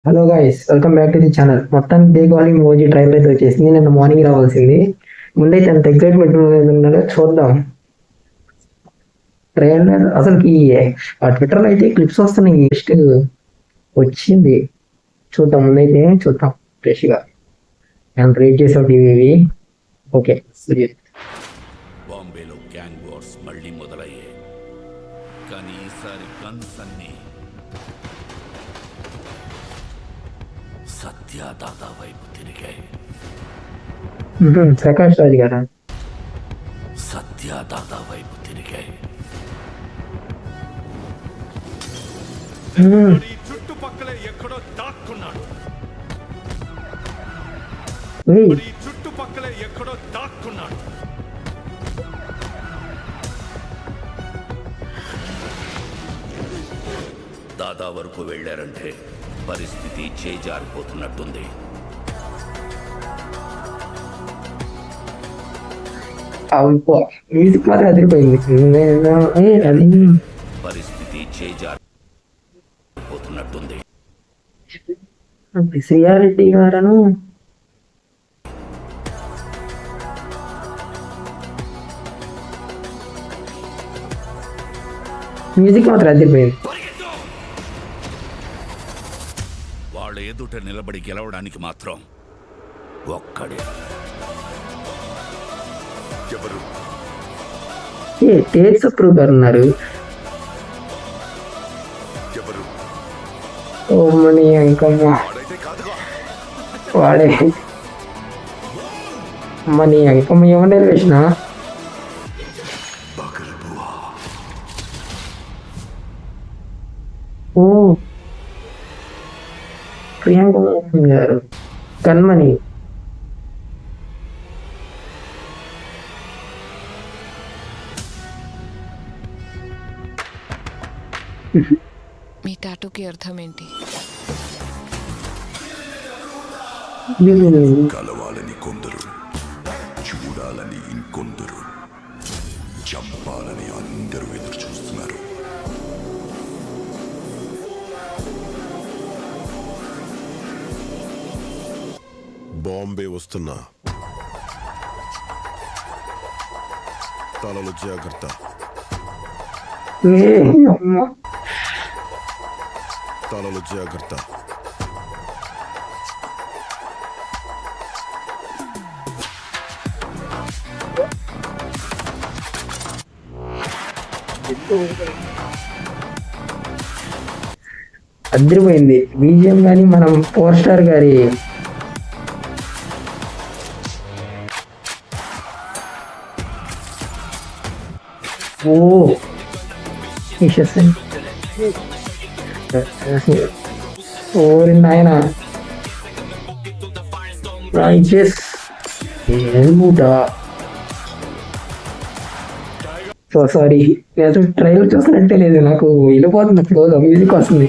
Hello guys, welcome back to the channel. మొత్తానికి day calling మోజీ trailer అయితే వచ్చేసింది. నిన్న మార్నింగ్ రావాల్సింది. ముందైతే అంత ఎక్సైట్మెంట్ ఉన్నదో చూద్దాం. ట్రైలర్ అసలుకి ఆ ట్విట్టర్లో అయితే క్లిప్స్ వస్తున్నాయి. జస్ట్ వచ్చింది, చూద్దాం. ముందైతే చూద్దాం ఫ్రెష్గా. నేను రేట్ చేసావు టీవీ. ఓకే, బాంబేలో గ్యాంగ్ వార్స్ మళ్ళీ మొదలయ్యాయి. కానీ ఈసారి గన్స్ అన్నీ సత్యదాదా వైపు తిరిగాయి. ప్రకాష్ రాజ్ గారా? సత్యదాదా వైపు తిరిగాయి. చుట్టుపక్కల ఎక్కడో దాక్కున్నాడు. చుట్టుపక్కల ఎక్కడో దాక్కున్నాడు. దాదా వరకు వెళ్ళారంటే పరిస్థితి చేజారిపోతున్నట్టుంది. మ్యూజిక్ మాత్రం అదిరిపోయింది. అది పరిస్థితి చేజారిపోతున్నట్టుంది. శ్రీయారెడ్డి గారను మ్యూజిక్ మాత్రం అదిరిపోయింది. వాళ్ళ ఎదుట నిలబడి గెలవడానికి మాత్రం ఒక్కడే. ఎవరు? టేక్స్ అప్రూవ్ గారు ఉన్నారు. ఎవరు? ఓమని అంకమ్మ వాడే. మనీ అంకమ్మ ఏమన్నా వేసిన ఓ ప్రియాంక మోహన్ గారు కన్మణి. మీ టాటూకి అర్థం ఏంటి? కలవాలని కొందరు, చూడాలని ఇంకొందరు, చంపాలని అందరూ ఎదురు చూస్తున్నారు. బాంబే వస్తున్నా, తలలు జాగ్రత్త. తలలు జాగ్రత్త. అదిరిపోయింది బీజిఎం. కానీ మనం పవర్ స్టార్ గారి ఓ ఓరి నాయన సో సారీ, నేను ట్రైలర్ చూసినట్టే లేదు. నాకు వెళ్ళిపోతుంది ఫ్లోలో, మ్యూజిక్ వస్తుంది.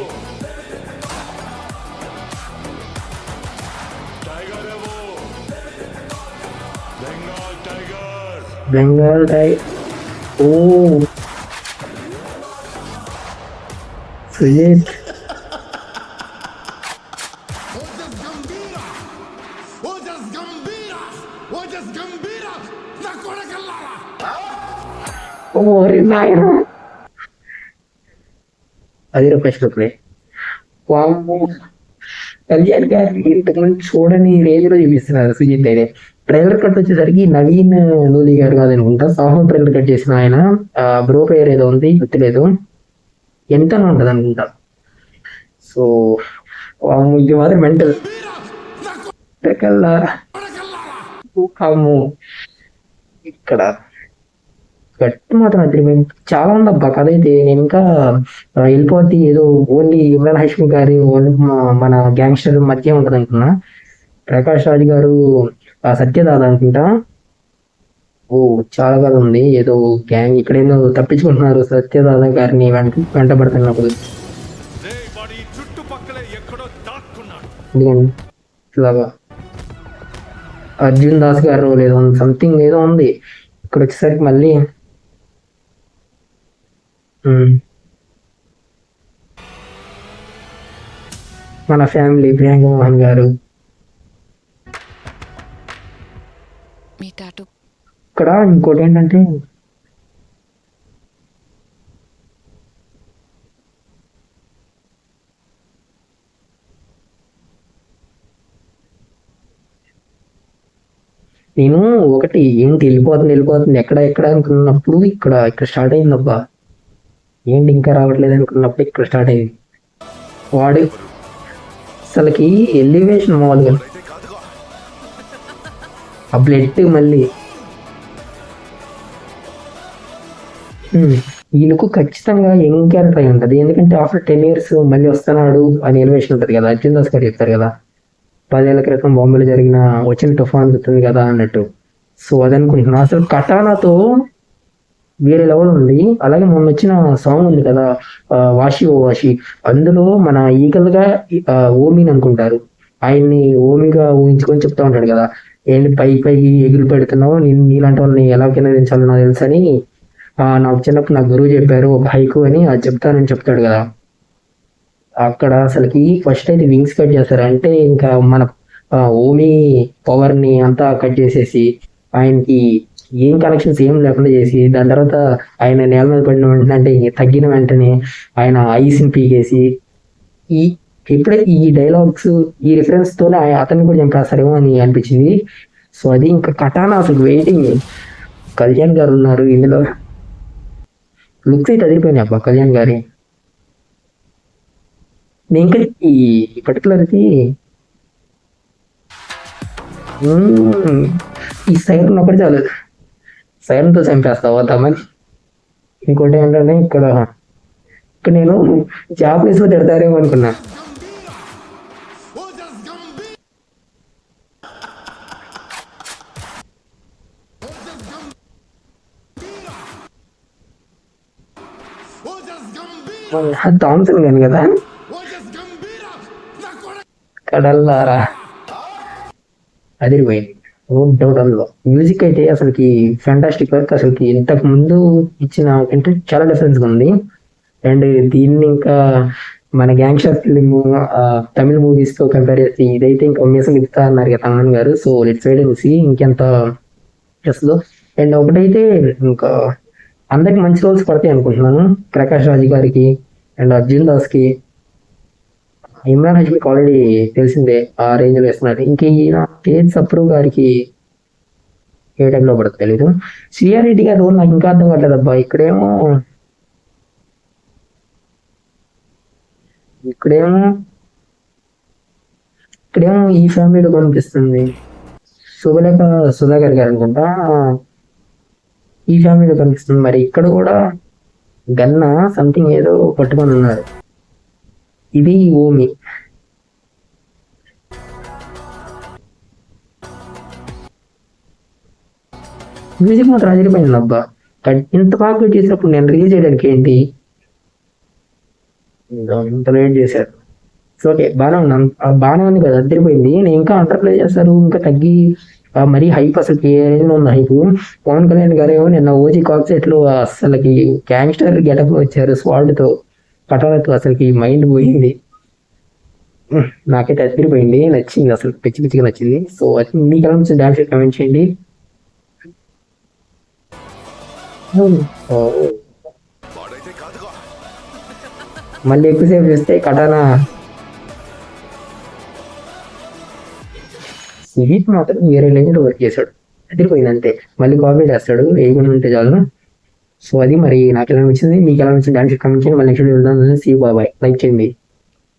బెంగాల్ టైగర్. ఓ సుజిత్. ఓరి నాయన అది ఫస్ట్ ప్లే. వామ్మో, కళ్యాణ్ గారిని ఇంతకుముందు చూడని రేంజ్ లో చూపిస్తున్నారు సుజిత్ అయితే. ట్రైలర్ కట్ వచ్చేసరికి నవీన్ నూలి గారు కాదనుకుంటా, సాహో ట్రైలర్ కట్ చేసిన ఆయన. బ్రో పేరు ఏదో ఉంది, గుర్తులేదు. ఎంత ఉంటది అనుకుంటా. సో ఇది మాత్రం మెంటల్. ఇక్కడ గట్టి మాత్రం అదిరిపోయింది. చాలా ఉంది అబ్బా కథ అయితే. నేను ఇంకా వెళ్ళిపోతే ఏదో ఓన్లీ ఇమ్రాన్ హష్మి గారి ఓన్లీ మన గ్యాంగ్స్టర్ మధ్య ఉంటది అనుకున్నా. ప్రకాష్ రాజ్ గారు సత్యదాద అనుకుంటా. ఓ చాలా కథ ఉంది. ఏదో గ్యాంగ్ ఇక్కడేదో తప్పించుకుంటున్నారు సత్యదాద గారిని వెంటబడుతున్నప్పుడు. ఇలాగా అర్జున్ దాస్ గారు లేదో సంథింగ్ ఏదో ఉంది. ఇక్కడ వచ్చేసరికి మళ్ళీ మన ఫ్యామిలీ ప్రియాంక మోహన్ గారు. మీ టాటూ ఇక్కడ ఇంకోటి ఏంటంటే నేను ఒకటి ఏంటి వెళ్ళిపోతుంది ఎక్కడ ఎక్కడ అనుకున్నప్పుడు ఇక్కడ ఇక్కడ స్టార్ట్ అయిందబ్బా. ఏంటి ఇంకా రావట్లేదు అనుకున్నప్పుడు ఇక్కడ స్టార్ట్ అయింది. వాడు అసలుకి ఎలివేషన్ మామూలుగా ఆ బ్లడ్ మళ్ళీ వీళ్ళకు ఖచ్చితంగా యంగ్ క్యారెక్టర్ అయి ఉంటుంది. ఎందుకంటే ఆఫ్టర్ 10 years మళ్ళీ వస్తున్నాడు అని ఎలివేషన్ ఉంటుంది కదా. అర్జున్ దాస్ గారు చెప్తారు కదా 10 ఏళ్ల క్రితం బాంబేలో వచ్చిన తుఫాన్ గుర్తుంది కదా అన్నట్టు. సో అదనుకుంటున్నా అసలు కటానాతో వేరే లెవెల్ ఉంది. అలాగే మొన్న వచ్చిన సాంగ్ ఉంది కదా వాషి ఓ వాషి, అందులో మన ఈగల్గా ఓమిని అనుకుంటారు, ఆయన్ని ఓమిగా ఊహించుకొని చెప్తా ఉంటాడు కదా, ఏంటి పై ఎగురు పెడుతున్నావు, నేను నీలాంటి వాళ్ళని ఎలా కింద దించాలో నాకు తెలుసు అని నాకు చిన్నప్పుడు నాకు గురువు చెప్పారు ఒక హైకు అని అది చెప్తానని చెప్తాడు కదా. అక్కడ అసలుకి ఫస్ట్ అయితే వింగ్స్ కట్ చేస్తారు. అంటే ఇంకా మన ఓమి పవర్ ని అంతా కట్ చేసేసి ఆయనకి ఏం కనెక్షన్స్ ఏం లేకుండా చేసి దాని తర్వాత ఆయన నేల మీద పడిన వెంటనే అంటే తగ్గిన వెంటనే ఆయన ఐస్ని పీకేసి ఈ ఎప్పుడైతే ఈ డైలాగ్స్ ఈ రిఫరెన్స్ తోనే అతన్ని కూడా చంపేస్తారేమో అని అనిపించింది. సో అది ఇంకా కటానా అసలు వెయిటింగ్. కళ్యాణ్ గారు ఉన్నారు ఇందులో, లుక్స్ అయితే అదిరిపోయినాయి అబ్బా కళ్యాణ్ గారి. నేను ఇంకా ఈ పర్టికులర్కి ఈ సైరన్ ఒకటి చాలు, సైరన్తో చంపేస్తావా తమని. ఇంకోటి ఏంటంటే ఇక్కడ నేను జాపనీస్లో తిడతారేమో అనుకున్నా. థామ్సన్ గాని కదా కడల్లారా అదిరిపోయింది. నో డౌట్ అందులో మ్యూజిక్ అయితే అసలుకి ఫ్యాంటాస్టిక్ వర్క్. అసలుకి ఇంతకు ముందు ఇచ్చిన అంటే చాలా డిఫరెన్స్గా ఉంది. అండ్ దీన్ని ఇంకా మన గ్యాంగ్స్టర్ ఫిలిం తమిళ మూవీస్ తో కంపేర్ చేసి ఇదైతే ఇంకా అమేజింగ్ ఇస్తా అన్నారు కదా తమన్ గారు. So let's wait and see ఇంకెంత చేస్తుందో. అండ్ ఒకటైతే ఇంకా అందరికి మంచి రోల్స్ పడతాయి అనుకుంటున్నాను. ప్రకాష్ రాజ్ గారికి అండ్ అర్జున్ దాస్ కి, ఇమ్రాన్ హష్మికి ఆల్రెడీ తెలిసిందే ఆ రేంజ్ లో వేస్తున్నారు. ఇంక తేజ్ సప్రూ గారికి ఏ టైంలో పడుతుంది తెలీదు. శ్రీయారెడ్డి గారి రోల్ నాకు ఇంకా అర్థం కావట్లేదు అబ్బా. ఇక్కడేమో ఈ ఫ్యామిలీలో కనిపిస్తుంది శుభలేఖ సుధాకర్ గారు అనుకుంటా, ఈ ఫ్యామిలీలో కనిపిస్తుంది. మరి ఇక్కడ కూడా గన్న సంథింగ్ ఏదో పట్టుకొని ఉన్నారు. ఇది ఓమి. మ్యూజిక్ మాత్రం అదిరిపోయింది అబ్బా. ఇంత బాగా చేసినప్పుడు నేను రిలీజ్ చేయడానికి ఏంటి ఇంత లేట్ చేశారు. సో ఓకే బాగానే ఉంది కదా, అదిరిపోయింది. నేను ఇంకా అండర్ ప్లే చేస్తారు, ఇంకా తగ్గి మరీ హైప్ అసలు ఏ రేంజ్ ఉంది హైప్. పవన్ కళ్యాణ్ గారు ఏమో నిన్న ఓజీ కాక్సెట్లు అసలుకి గ్యాంగ్స్టర్ గెటప్ వచ్చారు స్వాడ్తో కటాలతో, అసలుకి మైండ్ పోయింది. నాకైతే అదిరిపోయింది, నచ్చింది, అసలు పిచ్చిగా నచ్చింది. సో అది మీకు ఎలా నచ్చింది డాన్స్ కమెంట్ చేయండి. మళ్ళీ ఎక్కువసేపు చూస్తే కటానా సిరీస్ మాత్రం వేరే లెవెల్ వర్క్ చేశాడు, అదిరిపోయింది అంతే. మళ్ళీ కాపీ చేస్తాడు వేయకుండా ఉంటే చాలు. సో అది మరి నాకు ఎలా నచ్చింది, మీకు ఎలా నచ్చింది డాన్స్ కమెంట్ చేయండి. మళ్ళీ నెక్స్ట్ వెళ్దాం. సీ బాబాయ్, లైక్ చేయండి.